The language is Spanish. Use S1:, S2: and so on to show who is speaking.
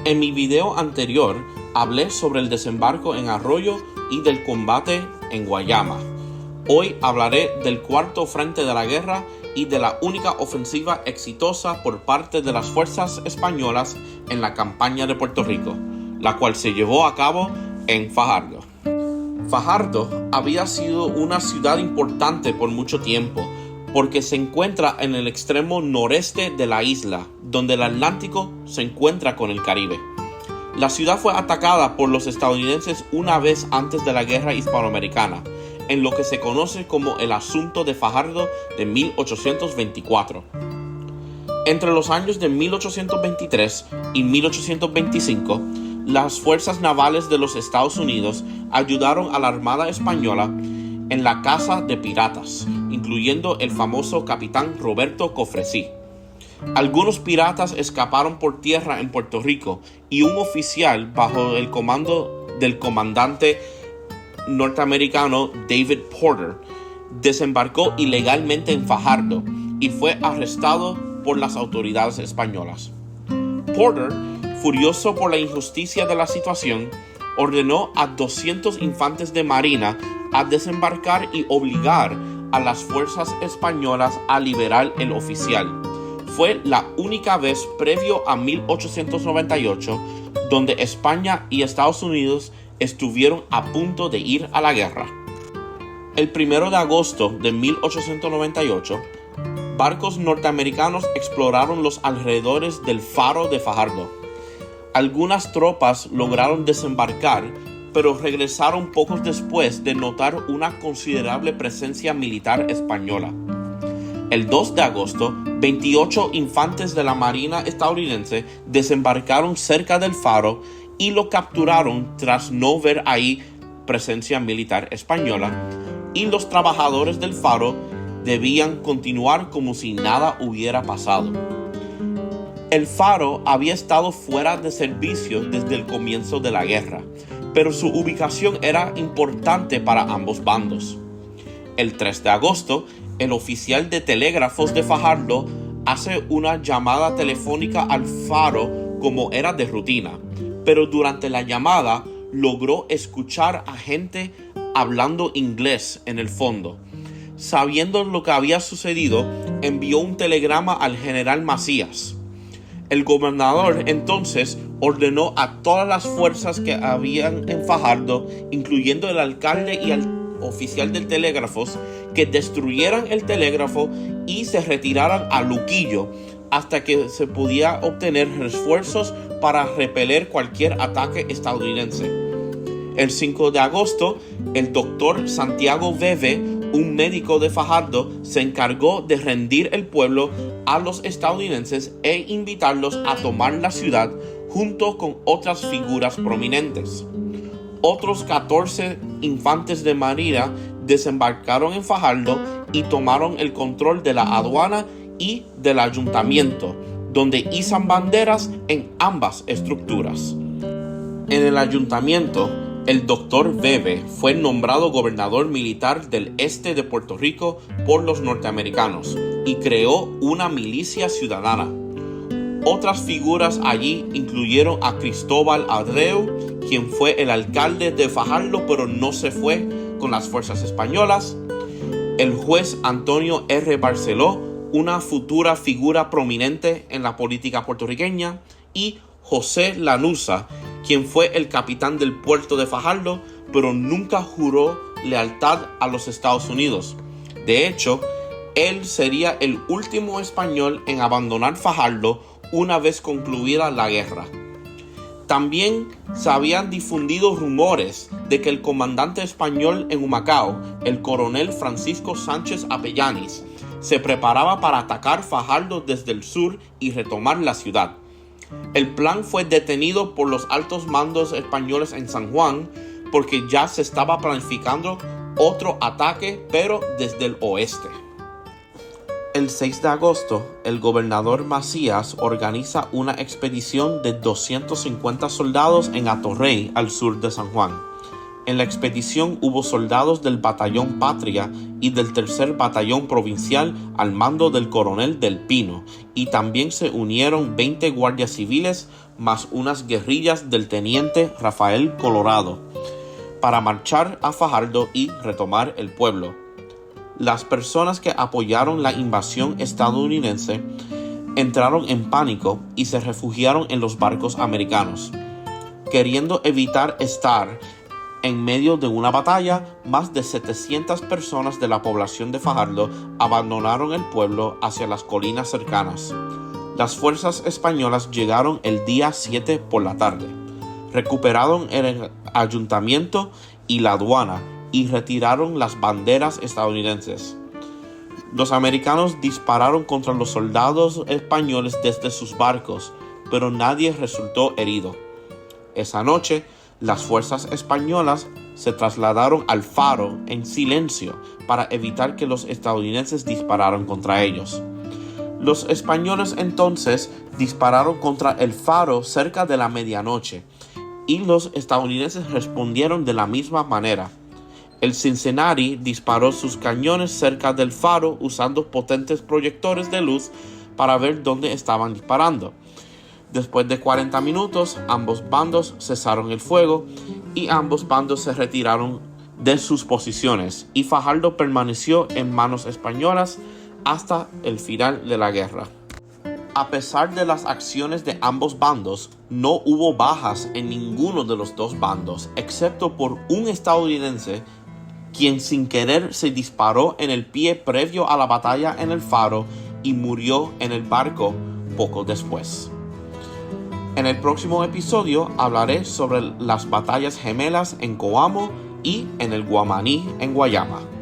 S1: En mi video anterior hablé sobre el desembarco en Arroyo y del combate en Guayama. Hoy hablaré del cuarto frente de la guerra y de la única ofensiva exitosa por parte de las fuerzas españolas en la campaña de Puerto Rico, la cual se llevó a cabo en Fajardo. Fajardo había sido una ciudad importante por mucho tiempo, porque se encuentra en el extremo noreste de la isla, donde el Atlántico se encuentra con el Caribe. La ciudad fue atacada por los estadounidenses una vez antes de la Guerra Hispanoamericana, en lo que se conoce como el Asunto de Fajardo de 1824. Entre los años de 1823 y 1825, las fuerzas navales de los Estados Unidos ayudaron a la Armada Española en la caza de piratas, incluyendo el famoso capitán Roberto Cofresí. Algunos piratas escaparon por tierra en Puerto Rico y un oficial bajo el comando del comandante norteamericano David Porter desembarcó ilegalmente en Fajardo y fue arrestado por las autoridades españolas. Porter, furioso por la injusticia de la situación, ordenó a 200 infantes de marina a desembarcar y obligar a las fuerzas españolas a liberar el oficial. Fue la única vez previo a 1898 donde España y Estados Unidos estuvieron a punto de ir a la guerra. El 1 de agosto de 1898, barcos norteamericanos exploraron los alrededores del faro de Fajardo. Algunas tropas lograron desembarcar, pero regresaron pocos después de notar una considerable presencia militar española. El 2 de agosto, 28 infantes de la Marina estadounidense desembarcaron cerca del faro y lo capturaron tras no ver ahí presencia militar española, y los trabajadores del faro debían continuar como si nada hubiera pasado. El faro había estado fuera de servicio desde el comienzo de la guerra, pero su ubicación era importante para ambos bandos. El 3 de agosto, el oficial de telégrafos de Fajardo hace una llamada telefónica al faro como era de rutina, pero durante la llamada logró escuchar a gente hablando inglés en el fondo. Sabiendo lo que había sucedido, envió un telegrama al general Macías. El gobernador entonces ordenó a todas las fuerzas que habían en Fajardo, incluyendo el alcalde y al oficial de telégrafos, que destruyeran el telégrafo y se retiraran a Luquillo hasta que se podía obtener refuerzos para repeler cualquier ataque estadounidense. El 5 de agosto, el doctor Santiago Veve, un médico de Fajardo, se encargó de rendir el pueblo a los estadounidenses e invitarlos a tomar la ciudad junto con otras figuras prominentes. Otros 14 infantes de marina desembarcaron en Fajardo y tomaron el control de la aduana y del ayuntamiento, donde izan banderas en ambas estructuras. En el ayuntamiento, el doctor Veve fue nombrado gobernador militar del este de Puerto Rico por los norteamericanos y creó una milicia ciudadana. Otras figuras allí incluyeron a Cristóbal Adreu, quien fue el alcalde de Fajardo pero no se fue con las fuerzas españolas, el juez Antonio R. Barceló, una futura figura prominente en la política puertorriqueña, y José Lanuza, quien fue el capitán del puerto de Fajardo, pero nunca juró lealtad a los Estados Unidos. De hecho, él sería el último español en abandonar Fajardo una vez concluida la guerra. También se habían difundido rumores de que el comandante español en Humacao, el coronel Francisco Sánchez Avellanis, se preparaba para atacar Fajardo desde el sur y retomar la ciudad. El plan fue detenido por los altos mandos españoles en San Juan porque ya se estaba planificando otro ataque, pero desde el oeste. El 6 de agosto, el gobernador Macías organiza una expedición de 250 soldados en Atorrey, al sur de San Juan. En la expedición hubo soldados del Batallón Patria y del Tercer Batallón Provincial al mando del coronel Del Pino, y también se unieron 20 guardias civiles más unas guerrillas del teniente Rafael Colorado, para marchar a Fajardo y retomar el pueblo. Las personas que apoyaron la invasión estadounidense entraron en pánico y se refugiaron en los barcos americanos. Queriendo evitar estar en medio de una batalla, más de 700 personas de la población de Fajardo abandonaron el pueblo hacia las colinas cercanas. Las fuerzas españolas llegaron el día 7 por la tarde, recuperaron el ayuntamiento y la aduana y retiraron las banderas estadounidenses. Los americanos dispararon contra los soldados españoles desde sus barcos, pero nadie resultó herido. Esa noche, las fuerzas españolas se trasladaron al faro en silencio para evitar que los estadounidenses dispararan contra ellos. Los españoles entonces dispararon contra el faro cerca de la medianoche y los estadounidenses respondieron de la misma manera. El Cincinnati disparó sus cañones cerca del faro usando potentes proyectores de luz para ver dónde estaban disparando. Después de 40 minutos, ambos bandos cesaron el fuego y ambos bandos se retiraron de sus posiciones y Fajardo permaneció en manos españolas hasta el final de la guerra. A pesar de las acciones de ambos bandos, no hubo bajas en ninguno de los dos bandos, excepto por un estadounidense quien sin querer se disparó en el pie previo a la batalla en el faro y murió en el barco poco después. En el próximo episodio hablaré sobre las batallas gemelas en Coamo y en el Guamaní en Guayama.